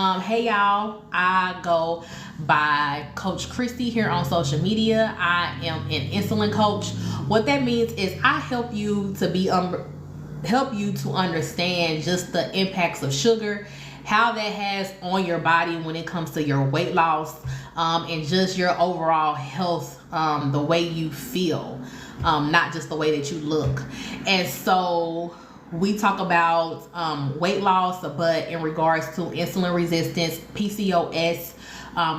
Hey y'all, I go by Coach Christy here on social media. I am an insulin coach. What that means is I help you to understand just the impacts of sugar, how that has on your body when it comes to your weight loss, and just your overall health, the way you feel, not just the way that you look. And so we talk about weight loss, but in regards to insulin resistance, PCOS,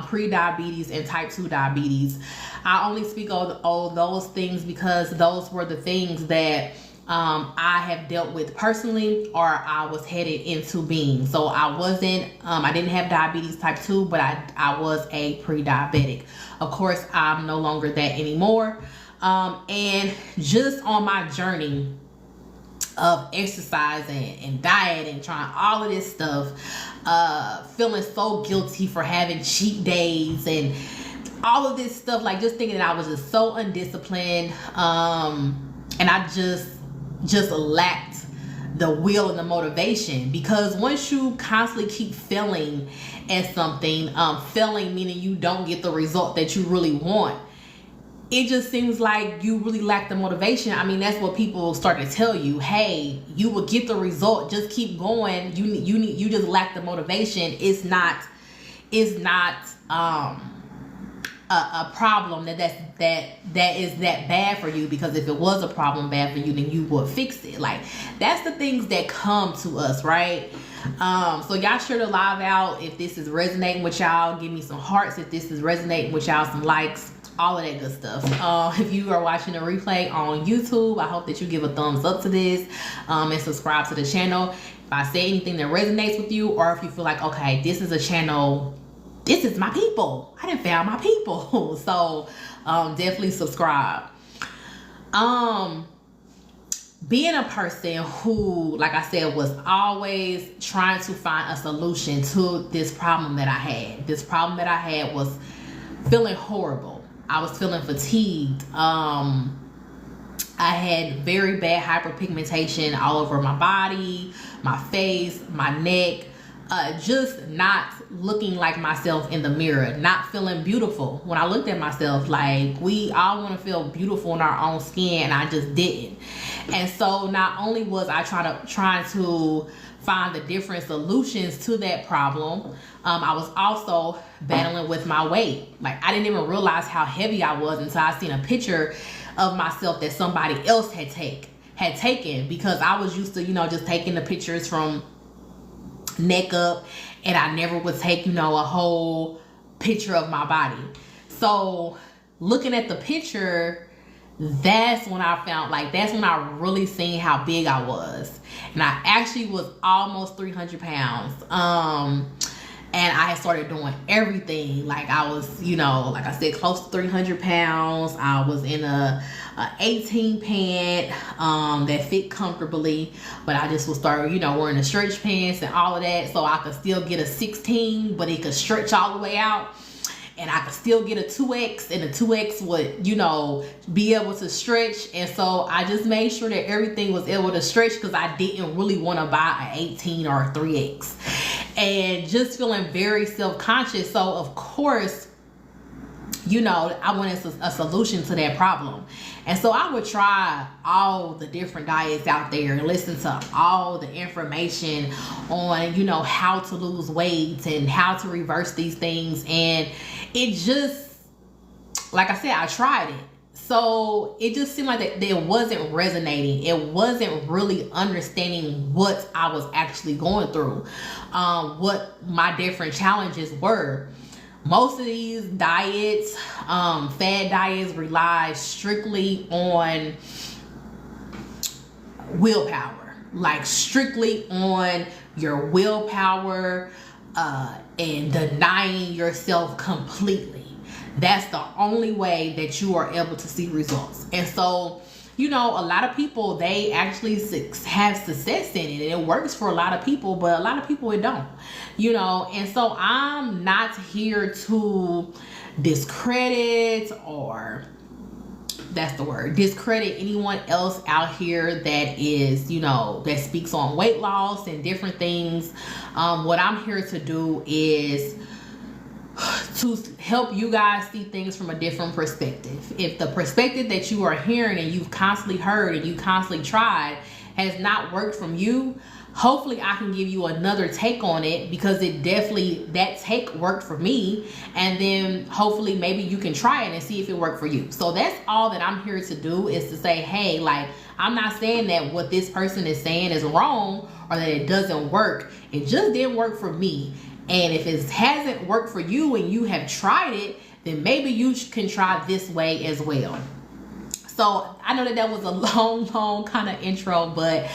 pre-diabetes, and type 2 diabetes. I only speak on all those things because those were the things that I have dealt with personally, or I was headed into being. So I didn't have diabetes type 2, but I was a pre-diabetic. Of course, I'm no longer that anymore. And just on my journey of exercising and dieting, trying all of this stuff, feeling so guilty for having cheat days and all of this stuff, like just thinking that I was just so undisciplined, and I just lacked the will and the motivation. Because once you constantly keep failing at something, failing meaning you don't get the result that you really want, it just seems like you really lack the motivation. I mean, that's what people start to tell you. Hey, you will get the result. Just keep going. You just lack the motivation. It's not a problem that is that bad for you, because if it was a problem bad for you, then you would fix it. Like, that's the things that come to us, right? So y'all sure to live out if this is resonating with y'all. Give me some hearts if this is resonating with y'all, some likes, all of that good stuff. If you are watching a replay on YouTube, I hope that you give a thumbs up to this, and subscribe to the channel. If I say anything that resonates with you, or if you feel like, okay, this is a channel, this is my people, I done found my people. So definitely subscribe. Being a person who, like I said, was always trying to find a solution to this problem that I had. This problem that I had was feeling horrible. I was feeling fatigued. I had very bad hyperpigmentation all over my body, my face, my neck, just not looking like myself in the mirror, not feeling beautiful. When I looked at myself, like, we all want to feel beautiful in our own skin, and I just didn't. And so not only was I trying to find the different solutions to that problem, I was also battling with my weight. Like, I didn't even realize how heavy I was until I seen a picture of myself that somebody else had taken, because I was used to, just taking the pictures from neck up, and I never would take, a whole picture of my body. So looking at the picture, that's when I really seen how big I was. And I actually was almost 300 pounds. And I had started doing everything. Like, I was, like I said, close to 300 pounds. I was in a 18 pant that fit comfortably, but I just would start, wearing the stretch pants and all of that, so I could still get a 16, but it could stretch all the way out. And I could still get a 2X, and the 2X would, be able to stretch. And so I just made sure that everything was able to stretch, because I didn't really want to buy an 18 or a 3X. And just feeling very self-conscious. So, of course, I wanted a solution to that problem. And so I would try all the different diets out there and listen to all the information on, how to lose weight and how to reverse these things. And it just, like I said, I tried it. So it just seemed like that it wasn't resonating. It wasn't really understanding what I was actually going through, what my different challenges were. Most of these diets, fad diets, rely strictly on willpower, like strictly on your willpower, and denying yourself completely. That's the only way that you are able to see results. And so, a lot of people, they actually have success in it, and it works for a lot of people, but a lot of people it don't, and so I'm not here to discredit or that's the word, discredit anyone else out here that is, you know, that speaks on weight loss and different things. What I'm here to do is to help you guys see things from a different perspective. If the perspective that you are hearing and you've constantly heard and you constantly tried has not worked from you, hopefully I can give you another take on it, because it definitely, that take worked for me, and then hopefully maybe you can try it and see if it worked for you. So that's all that I'm here to do, is to say, hey, like, I'm not saying that what this person is saying is wrong or that it doesn't work. It just didn't work for me. And if it hasn't worked for you and you have tried it, then maybe you can try this way as well. So I know that that was a long kind of intro, but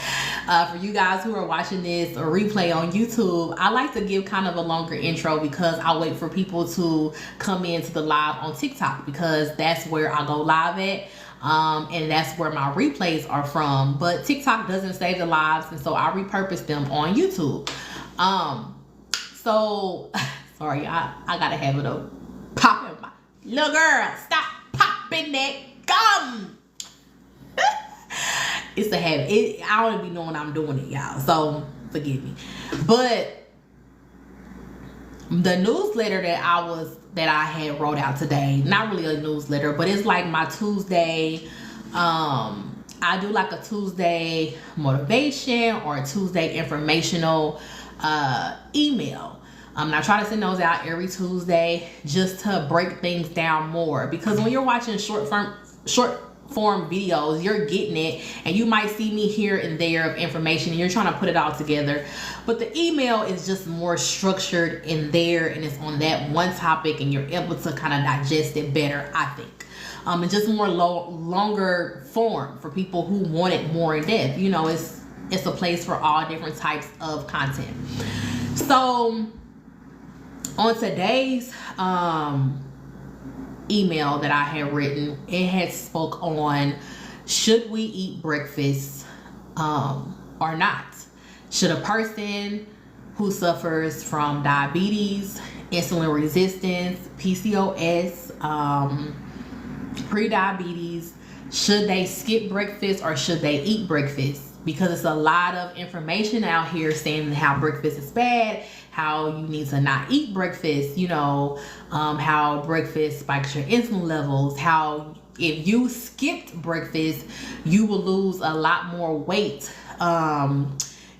for you guys who are watching this or replay on YouTube, I like to give kind of a longer intro, because I wait for people to come into the live on TikTok, because that's where I go live at. And that's where my replays are from. But TikTok doesn't save the lives, and so I repurpose them on YouTube. So sorry, I gotta have it up. Popping my little girl, stop popping that gum. It's a habit. I don't even be knowing I'm doing it, y'all. So forgive me. But the newsletter that I had wrote out today, not really a newsletter, but it's like my Tuesday. I do like a Tuesday motivation or a Tuesday informational email. I try to send those out every Tuesday just to break things down more, because when you're watching short form videos, you're getting it, and you might see me here and there of information and you're trying to put it all together. But the email is just more structured in there, and it's on that one topic, and you're able to kind of digest it better, I think. And just more longer form for people who want it more in depth. You know, it's a place for all different types of content. So on today's email that I had written, it had spoke on, should we eat breakfast or not? Should a person who suffers from diabetes, insulin resistance, PCOS, pre-diabetes, should they skip breakfast or should they eat breakfast? Because it's a lot of information out here saying how breakfast is bad, how you need to not eat breakfast, you know, how breakfast spikes your insulin levels, how if you skipped breakfast, you will lose a lot more weight.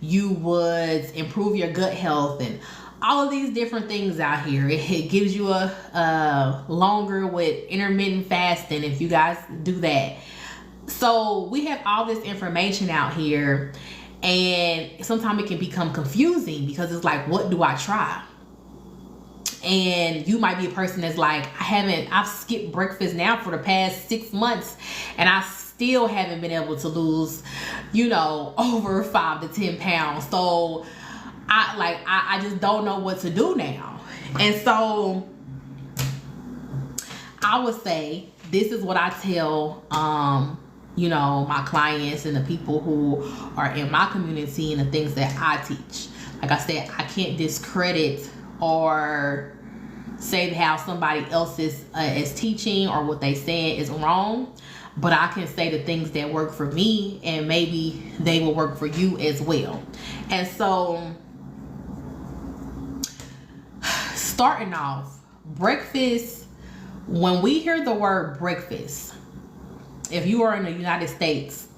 You would improve your gut health, and all of these different things out here. It gives you a longer with intermittent fasting if you guys do that. So we have all this information out here, and sometimes it can become confusing, because it's like, what do I try? And you might be a person that's like, I've skipped breakfast now for the past 6 months, and I still haven't been able to lose, you know, over 5 to 10 pounds. So I just don't know what to do now. And so I would say, this is what I tell, you know, my clients and the people who are in my community and the things that I teach. Like I said, I can't discredit or say how somebody else is teaching or what they saying is wrong, but I can say the things that work for me, and maybe they will work for you as well. And so, starting off, breakfast, when we hear the word breakfast, if you are in the United States,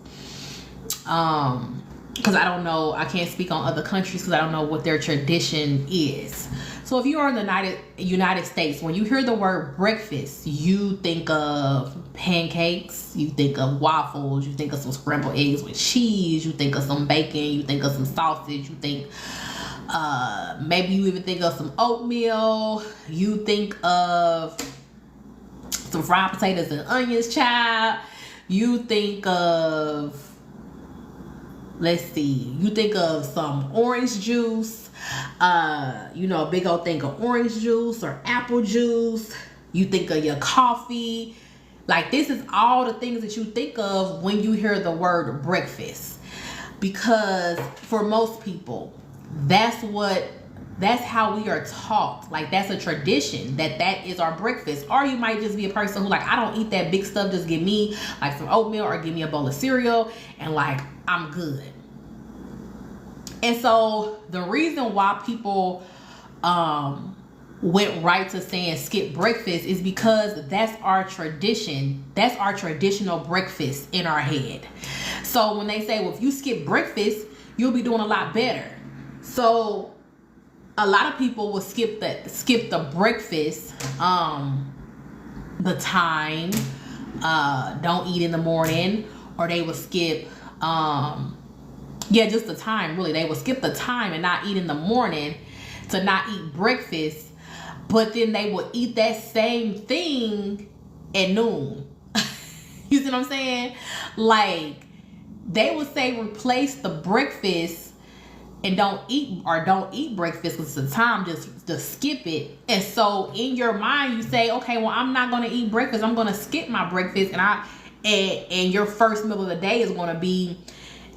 because I don't know, I can't speak on other countries because I don't know what their tradition is. So if you are in the United States, when you hear the word breakfast, you think of pancakes, you think of waffles, you think of some scrambled eggs with cheese, you think of some bacon, you think of some sausage, you think, maybe you even think of some oatmeal, you think of some fried potatoes and onions, child. You think of, let's see, you think of some orange juice, you know, a big old thing of orange juice or apple juice. You think of your coffee. Like, this is all the things that you think of when you hear the word breakfast. Because for most people, that's what That's how we are taught. Like, that's a tradition, that is our breakfast. Or you might just be a person who, like, I don't eat that big stuff. Just give me like some oatmeal or give me a bowl of cereal and like I'm good. And so the reason why people went right to saying skip breakfast is because that's our tradition. That's our traditional breakfast in our head. So when they say, well, if you skip breakfast, you'll be doing a lot better. So a lot of people will skip the breakfast, the time, don't eat in the morning, or they will skip, just the time, really. They will skip the time and not eat in the morning to not eat breakfast, but then they will eat that same thing at noon. You see what I'm saying? Like, they would say replace the breakfast and don't eat breakfast because it's the time, just skip it. And so in your mind you say, okay, well, I'm not going to eat breakfast. I'm going to skip my breakfast, and your first meal of the day is going to be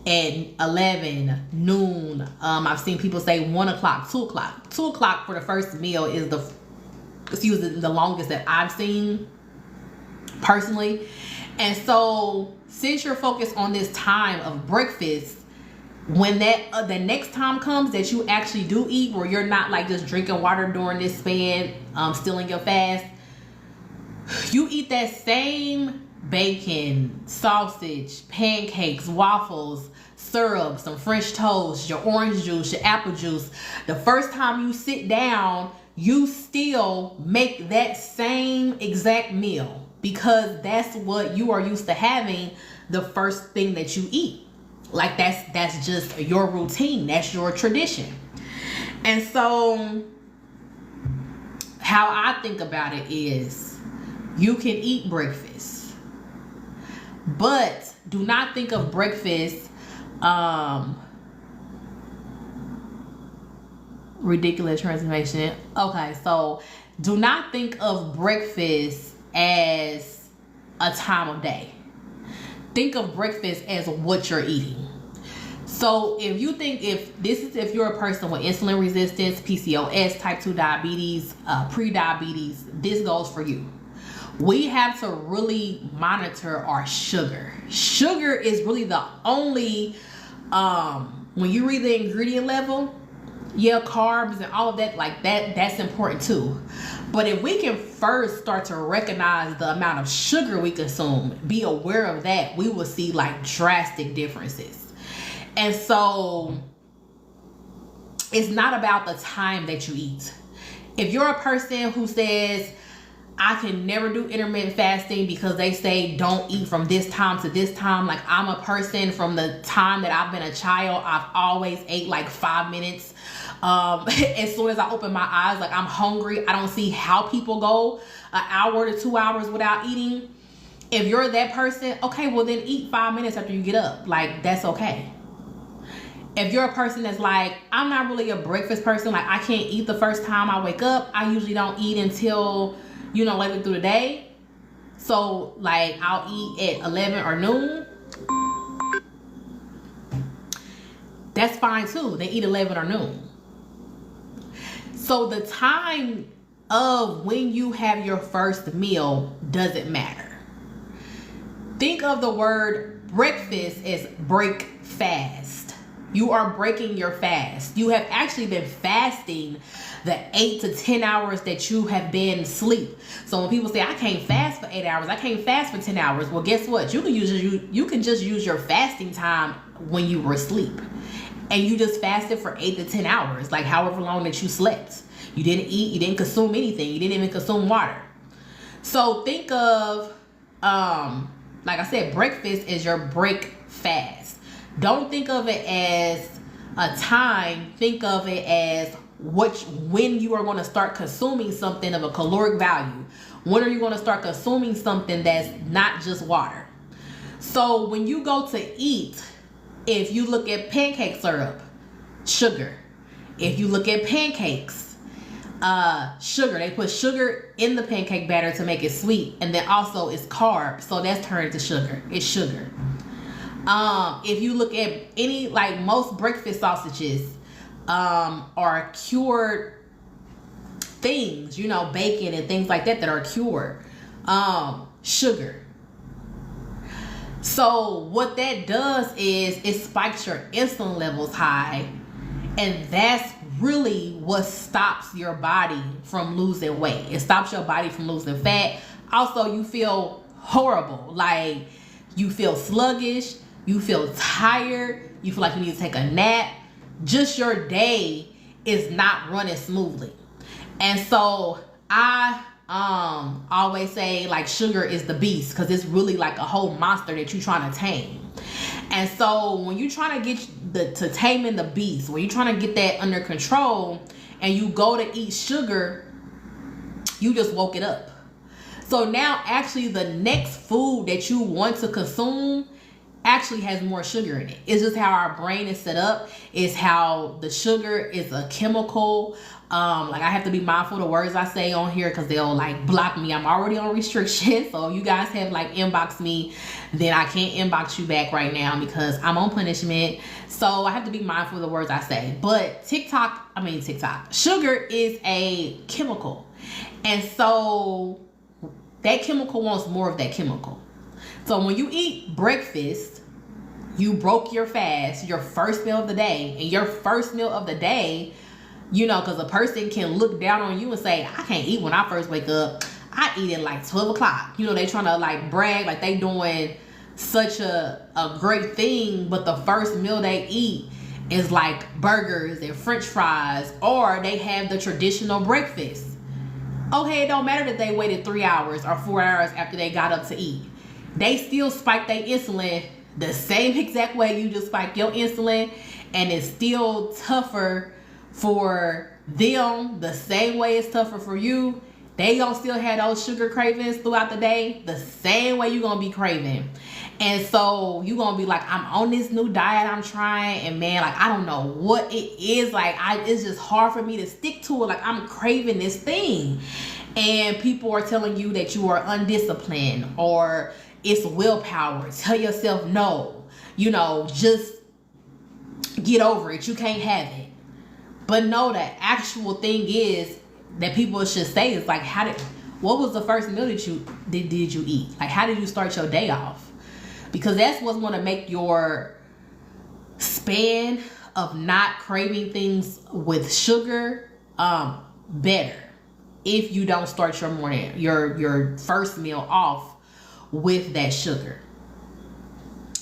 at 11, noon. I've seen people say 1 o'clock, 2 o'clock. 2 o'clock for the first meal is the longest that I've seen personally. And so since you're focused on this time of breakfast, when the next time comes that you actually do eat, where you're not like just drinking water during this span, still in your fast, you eat that same bacon, sausage, pancakes, waffles, syrup, some French toast, your orange juice, your apple juice. The first time you sit down, you still make that same exact meal because that's what you are used to having the first thing that you eat. Like, that's just your routine. That's your tradition. And so how I think about it is, you can eat breakfast, but do not think of breakfast ridiculous transformation. Okay, so do not think of breakfast as a time of day. Think of breakfast as what you're eating. So if you're a person with insulin resistance, PCOS, type 2 diabetes, pre-diabetes, this goes for you. We have to really monitor our sugar. Sugar is really the only, when you read the ingredient level, carbs and all of that, like that's important too. But if we can first start to recognize the amount of sugar we consume, be aware of that, we will see like drastic differences. And so it's not about the time that you eat. If you're a person who says, I can never do intermittent fasting because they say don't eat from this time to this time. Like, I'm a person from the time that I've been a child, I've always ate like 5 minutes. As soon as I open my eyes, like, I'm hungry. I don't see how people go an hour to 2 hours without eating. If you're that person, okay, well then eat 5 minutes after you get up. Like, that's okay. If you're a person that's like, I'm not really a breakfast person, like I can't eat the first time I wake up. I usually don't eat until, later through the day. So like I'll eat at 11 or noon. That's fine too. They eat 11 or noon. So the time of when you have your first meal doesn't matter. Think of the word breakfast as break fast. You are breaking your fast. You have actually been fasting the 8 to 10 hours that you have been asleep. So when people say, I can't fast for 8 hours, I can't fast for 10 hours. Well, guess what? You can just use your fasting time when you were asleep. And you just fasted for 8 to 10 hours, like however long that you slept. You didn't eat, you didn't consume anything. You didn't even consume water. So think of, like I said, breakfast is your break fast. Don't think of it as a time. Think of it as when you are going to start consuming something of a caloric value. When are you going to start consuming something that's not just water? So when you go to eat, if you look at pancake syrup, sugar. If you look at pancakes, sugar. They put sugar in the pancake batter to make it sweet. And then also it's carbs. So that's turned to sugar. It's sugar. If you look at most breakfast sausages, are cured things, you know, bacon and things like that are cured. Sugar. So what that does is it spikes your insulin levels high, and that's really what stops your body from losing weight. It stops your body from losing fat. Also, you feel horrible. Like, you feel sluggish, you feel tired, you feel like you need to take a nap. Just your day is not running smoothly. And so I always say, like, sugar is the beast, because it's really like a whole monster that you're trying to tame. And so when you're trying to get to taming the beast, when you're trying to get that under control and you go to eat sugar, you just woke it up. So now actually the next food that you want to consume actually has more sugar in it. It's just how our brain is set up. It's how the sugar is a chemical. Like, I have to be mindful of the words I say on here, because they'll like block me. I'm already on restriction. So if you guys have like inboxed me, then I can't inbox you back right now because I'm on punishment. So I have to be mindful of the words I say. But TikTok, sugar is a chemical. And so that chemical wants more of that chemical. So when you eat breakfast, you broke your fast, your first meal of the day. And your first meal of the day, you know, because a person can look down on you and say, I can't eat when I first wake up. I eat at like 12 o'clock. You know, they trying to like brag like they doing such a great thing. But the first meal they eat is like burgers and french fries, or they have the traditional breakfast. Okay, it don't matter that they waited 3 hours or 4 hours after they got up to eat. They still spike their insulin the same exact way you just spike your insulin, and it's still tougher for them the same way it's tougher for you. They gonna still have those sugar cravings throughout the day the same way you gonna be craving. And so you gonna be like, I'm on this new diet I'm trying, and man, like, I don't know what it is. Like, it's just hard for me to stick to it. Like, I'm craving this thing. And people are telling you that you are undisciplined, or it's willpower. Tell yourself no. You know, just get over it. You can't have it. But no, the actual thing is that people should say is like, what was the first meal that you did you eat? Like, how did you start your day off? Because that's what's going to make your span of not craving things with sugar better. If you don't start your morning, your first meal off with that sugar.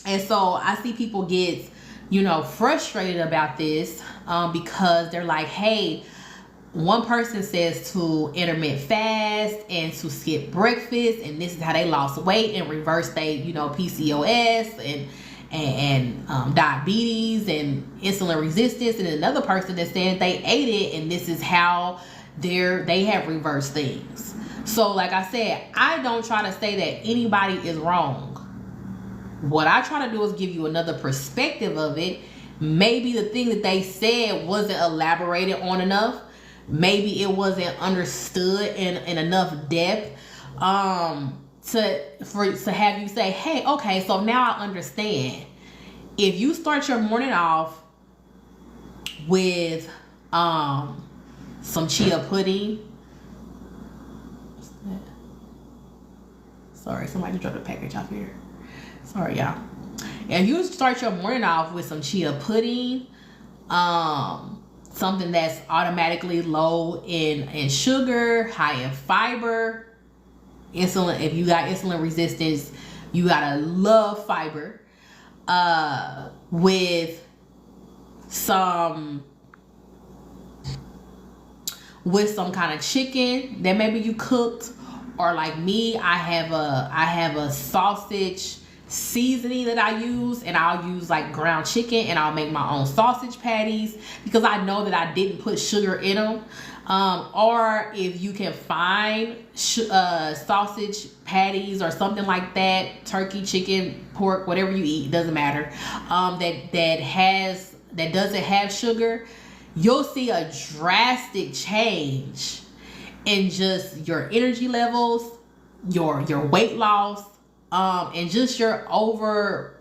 And so I see people get, you know, frustrated about this because they're like, hey, one person says to intermittent fast and to skip breakfast, and this is how they lost weight and reversed they, you know, PCOS and diabetes and insulin resistance. And another person that's saying they ate it and this is how they have reversed things. So like I said, I don't try to say that anybody is wrong. What I try to do is give you another perspective of it. Maybe the thing that they said wasn't elaborated on enough. Maybe it wasn't understood in enough depth to have you say, hey, okay, so now I understand. If you start your morning off with some chia pudding. Sorry, somebody dropped a package off here. Sorry, y'all. If you start your morning off with some chia pudding, something that's automatically low in sugar, high in fiber, insulin. If you got insulin resistance, you gotta love fiber. With some kind of chicken that maybe you cooked, or like me, I have a sausage seasoning that I use, and I'll use like ground chicken, and I'll make my own sausage patties because I know that I didn't put sugar in them. Or if you can find sausage patties or something like that, turkey, chicken, pork, whatever you eat, doesn't matter, that doesn't have sugar, you'll see a drastic change in just your energy levels, your weight loss, and just your overall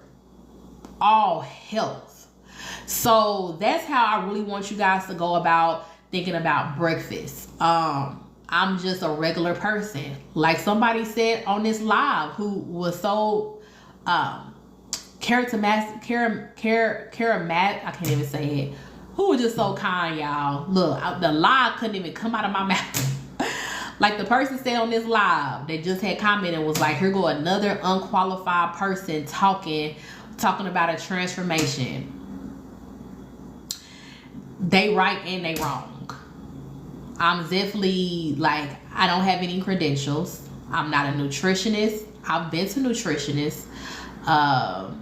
health. So that's how I really want you guys to go about thinking about breakfast. I'm just a regular person. Like somebody said on this live who was so charismatic, I can't even say it. Who was just so kind, y'all. Look, the live couldn't even come out of my mouth. Like the person said on this live that just had commented and was like, here go another unqualified person talking about a transformation. They right and they wrong. I'm definitely like, I don't have any credentials. I'm not a nutritionist. I've been to nutritionists. I'm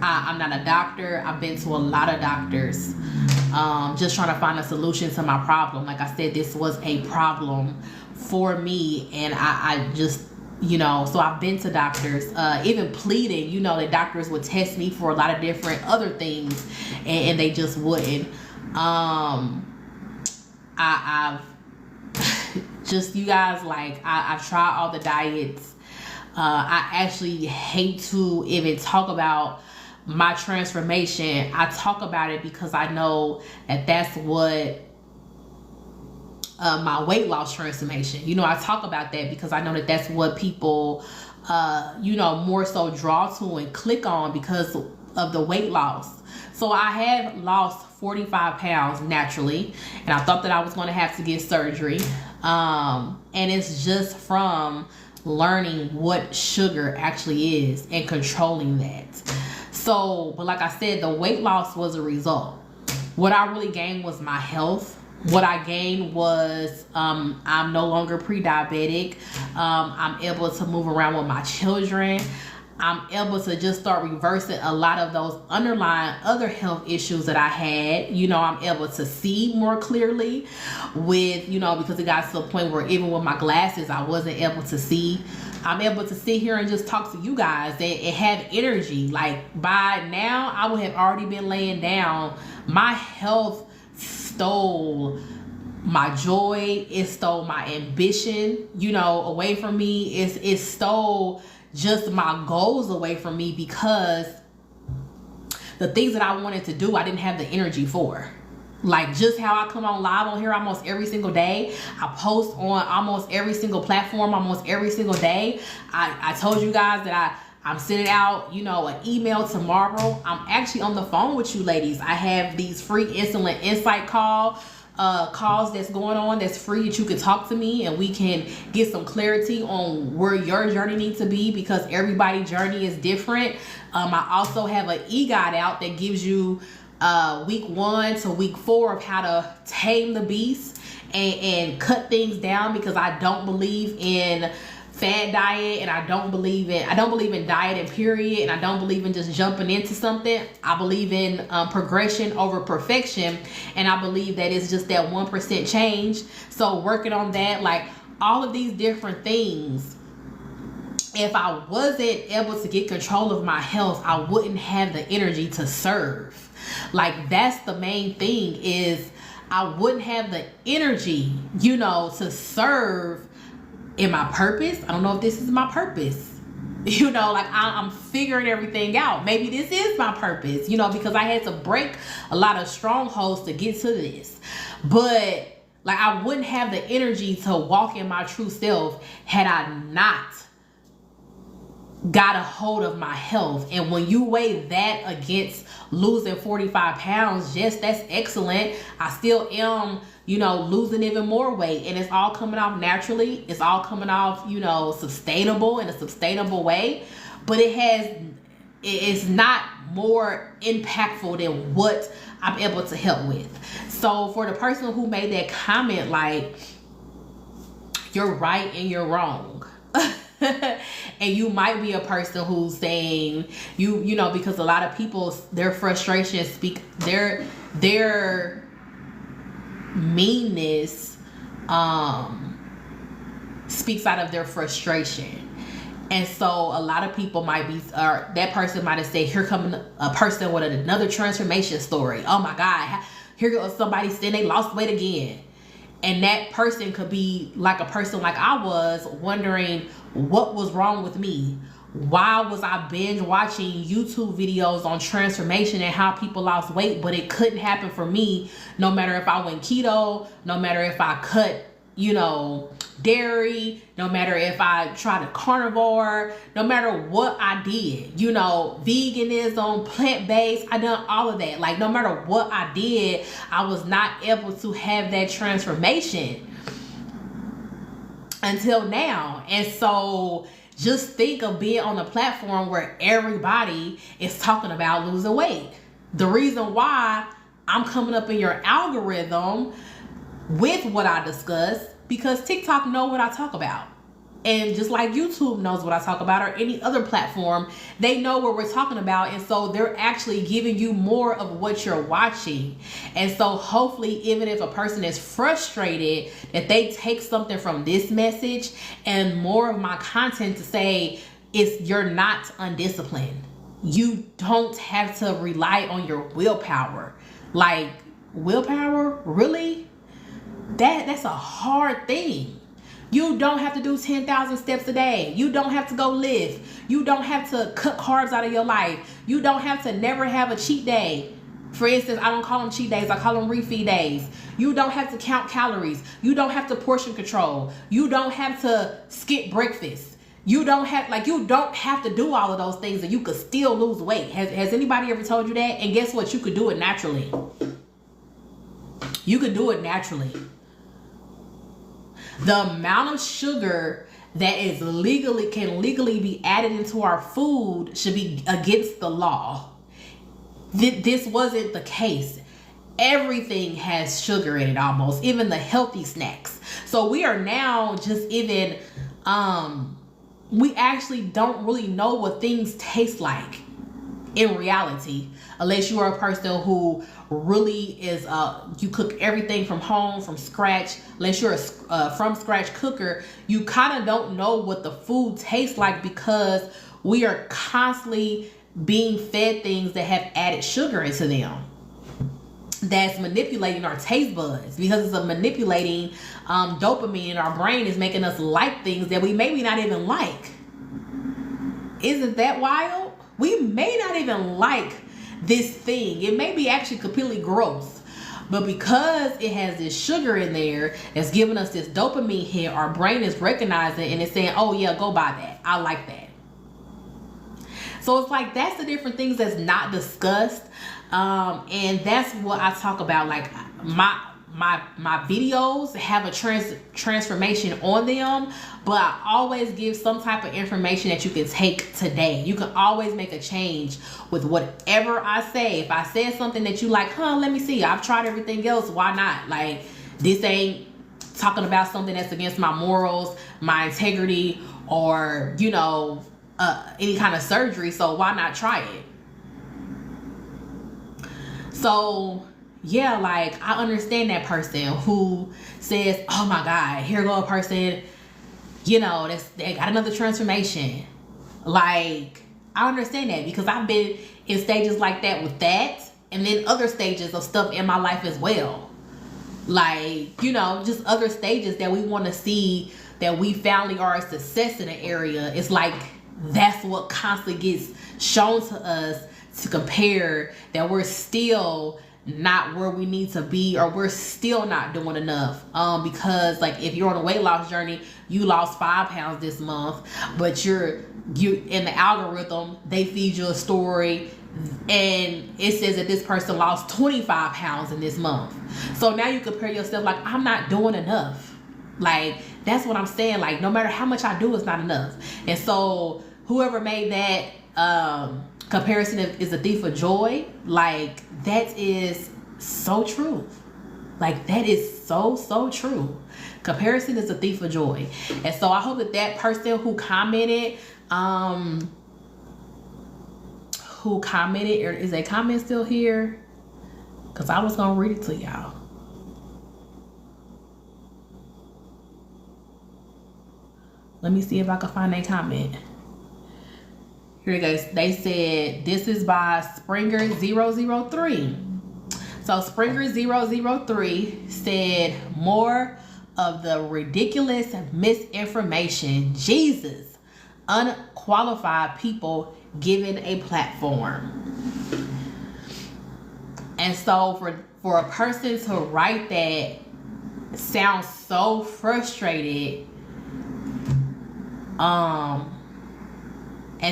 not a doctor. I've been to a lot of doctors. Just trying to find a solution to my problem. Like I said, this was a problem for me, and I just, you know, so I've been to doctors, even pleading, you know, that doctors would test me for a lot of different other things, and they just wouldn't. I've just, you guys, like, I've tried all the diets. I actually hate to even talk about my transformation. I talk about it because I know that that's what my weight loss transformation, you know, I talk about that because I know that that's what people you know, more so draw to and click on because of the weight loss. So I have lost 45 pounds naturally, and I thought that I was going to have to get surgery, and it's just from learning what sugar actually is and controlling that. So, but like I said, the weight loss was a result. What I really gained was my health. What I gained was I'm no longer pre-diabetic. I'm able to move around with my children. I'm able to just start reversing a lot of those underlying other health issues that I had. You know, I'm able to see more clearly with, you know, because it got to the point where even with my glasses, I wasn't able to see. I'm able to sit here and just talk to you guys and have energy. Like by now, I would have already been laying down. My health stole my joy. It stole my ambition, you know, away from me. It stole just my goals away from me because the things that I wanted to do, I didn't have the energy for. Like just how I come on live on here almost every single day. I post on almost every single platform almost every single day. I told you guys that I'm sending out, you know, an email tomorrow. I'm actually on the phone with you ladies. I have these free insulin insight calls that's going on that's free, that you can talk to me and we can get some clarity on where your journey needs to be, because everybody's journey is different. I also have an e-guide out that gives you week 1 to week 4 of how to tame the beast and cut things down, because I don't believe in fad diet, and I don't believe in dieting period, and I don't believe in just jumping into something. I believe in progression over perfection, and I believe that it's just that 1% change. So working on that, like all of these different things, if I wasn't able to get control of my health, I wouldn't have the energy to serve. Like that's the main thing, is I wouldn't have the energy, you know, to serve in my purpose. I don't know if this is my purpose, you know, like I'm figuring everything out. Maybe this is my purpose, you know, because I had to break a lot of strongholds to get to this. But like I wouldn't have the energy to walk in my true self had I not got a hold of my health. And when you weigh that against losing 45 pounds, yes, that's excellent. I still am, you know, losing even more weight, and it's all coming off naturally. It's all coming off, you know, sustainable in a sustainable way. But it's not more impactful than what I'm able to help with. So for the person who made that comment, like, you're right and you're wrong. And you might be a person who's saying, you know, because a lot of people, their frustrations their meanness speaks out of their frustration. And so a lot of people might be, or that person might have said, here comes a person with another transformation story. Oh my God, here goes somebody saying they lost weight again. And that person could be like a person like I was, wondering what was wrong with me. why was I binge watching YouTube videos on transformation and how people lost weight, but it couldn't happen for me no matter if I went keto, no matter if I cut, you know, dairy, no matter if I tried a carnivore, no matter what I did, you know, veganism, plant-based, I done all of that. Like, no matter what I did, I was not able to have that transformation until now. And so just think of being on a platform where everybody is talking about losing weight. The reason why I'm coming up in your algorithm with what I discuss, because TikTok know what I talk about. And just like YouTube knows what I talk about, or any other platform, they know what we're talking about. And so they're actually giving you more of what you're watching. And so hopefully, even if a person is frustrated, that they take something from this message and more of my content to say, you're not undisciplined. You don't have to rely on your willpower. Like, willpower? Really? That's a hard thing. You don't have to do 10,000 steps a day. You don't have to go lift. You don't have to cut carbs out of your life. You don't have to never have a cheat day. For instance, I don't call them cheat days. I call them refeed days. You don't have to count calories. You don't have to portion control. You don't have to skip breakfast. You don't have to do all of those things and you could still lose weight. Has anybody ever told you that? And guess what? You could do it naturally. You could do it naturally. The amount of sugar that can legally be added into our food should be against the law. This wasn't the case. Everything has sugar in it almost, even the healthy snacks. So we are now just even, we actually don't really know what things taste like in reality, unless you are a person who really is you cook everything from home, from scratch. Unless you're a from scratch cooker, you kind of don't know what the food tastes like, because we are constantly being fed things that have added sugar into them. That's manipulating our taste buds, because it's a manipulating dopamine in our brain, is making us like things that we maybe not even like. Isn't that wild? We may not even like this thing. It may be actually completely gross, but because it has this sugar in there that's giving us this dopamine hit, our brain is recognizing and it's saying, oh yeah, go buy that. I like that. So it's like, that's the different things that's not discussed. And that's what I talk about. Like, my videos have a transformation on them, but I always give some type of information that you can take today. You can always make a change with whatever I say. If I said something that you like, let me see, I've tried everything else, why not? Like, this ain't talking about something that's against my morals, my integrity, or, you know, any kind of surgery, so why not try it? So yeah, like, I understand that person who says, oh my God, here go a person, you know, they got another transformation. Like, I understand that, because I've been in stages like that with that, and then other stages of stuff in my life as well. Like, you know, just other stages that we want to see that we finally are a success in an area. It's like, that's what constantly gets shown to us to compare, that we're still not where we need to be, or we're still not doing enough. Because like, if you're on a weight loss journey, you lost 5 pounds this month, but you in the algorithm, they feed you a story and it says that this person lost 25 pounds in this month. So now you compare yourself, like, I'm not doing enough. Like, that's what I'm saying. Like, no matter how much I do, it's not enough. And so whoever made that comparison is a thief of joy, like, that is so true. Like, that is so true. Comparison is a thief of joy. And so I hope that person who commented, or is a comment still here? Because I was gonna read it to y'all. Let me see if I can find a comment. Here it goes. They said, this is by Springer003. So Springer003 said, more of the ridiculous misinformation. Jesus, unqualified people given a platform. And so for a person to write that sounds so frustrated, and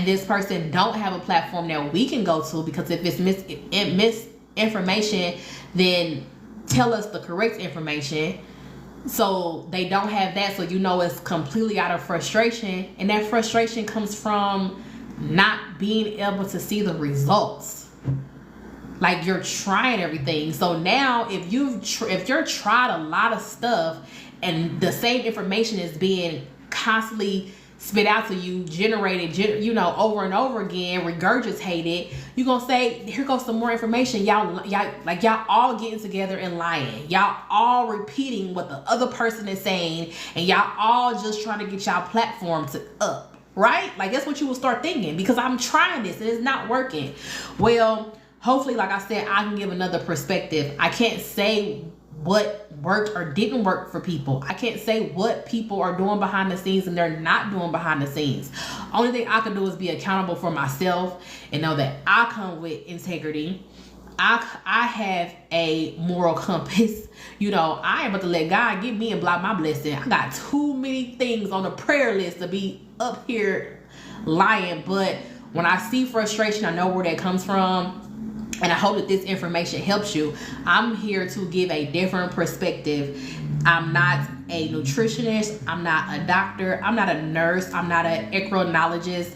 this person don't have a platform that we can go to, because if it's misinformation, then tell us the correct information. So they don't have that, so it's completely out of frustration, and that frustration comes from not being able to see the results. Like, you're trying everything. So now if you're tried a lot of stuff and the same information is being constantly spit out to you, generated, over and over again, regurgitated, you're gonna say, here goes some more information. Y'all all getting together and lying. Y'all all repeating what the other person is saying, and y'all all just trying to get y'all platform up, right? Like, that's what you will start thinking, because I'm trying this and it's not working. Well, hopefully, like I said, I can give another perspective. I can't say what worked or didn't work for people. I can't say what people are doing behind the scenes and they're not doing behind the scenes. Only thing I can do is be accountable for myself and know that I come with integrity. I have a moral compass. I am about to let God give me and block my blessing. I got too many things on the prayer list to be up here lying. But when I see frustration, I know where that comes from. And I hope that this information helps you. I'm here to give a different perspective. I'm not a nutritionist. I'm not a doctor. I'm not a nurse. I'm not an endocrinologist,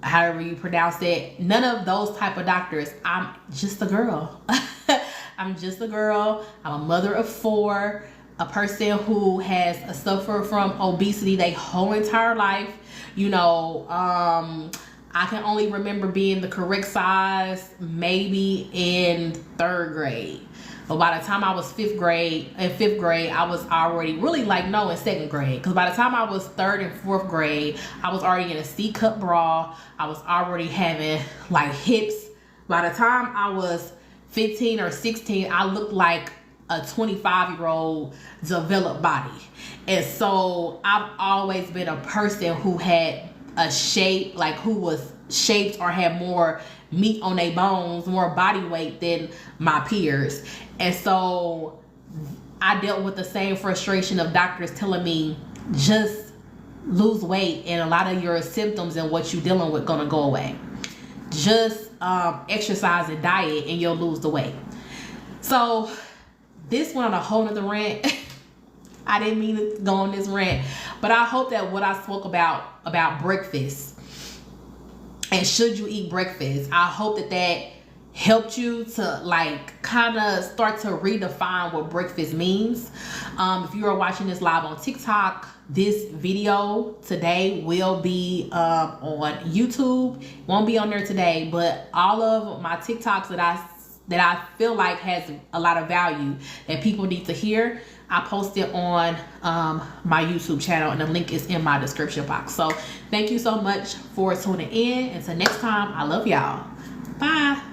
however you pronounce it. None of those type of doctors. I'm just a girl. I'm just a girl. I'm a mother of 4. A person who has suffered from obesity their whole entire life. I can only remember being the correct size maybe in 3rd grade. But by the time I was in 5th grade, I was already in 2nd grade. Because by the time I was 3rd and 4th grade, I was already in a C-cup bra. I was already having hips. By the time I was 15 or 16, I looked like a 25-year-old developed body. And so I've always been a person who had a shape, who was shaped or had more meat on their bones, more body weight than my peers. And so I dealt with the same frustration of doctors telling me, just lose weight and a lot of your symptoms and what you're dealing with gonna go away. Just exercise and diet and you'll lose the weight. So this went on a whole nother rant. I didn't mean to go on this rant, but I hope that what I spoke about breakfast and should you eat breakfast, I hope that helped you to kind of start to redefine what breakfast means. If you are watching this live on TikTok, this video today will be on YouTube. Won't be on there today, but all of my TikToks that I feel like has a lot of value that people need to hear, I posted on my YouTube channel, and the link is in my description box. So thank you so much for tuning in. Until next time, I love y'all. Bye.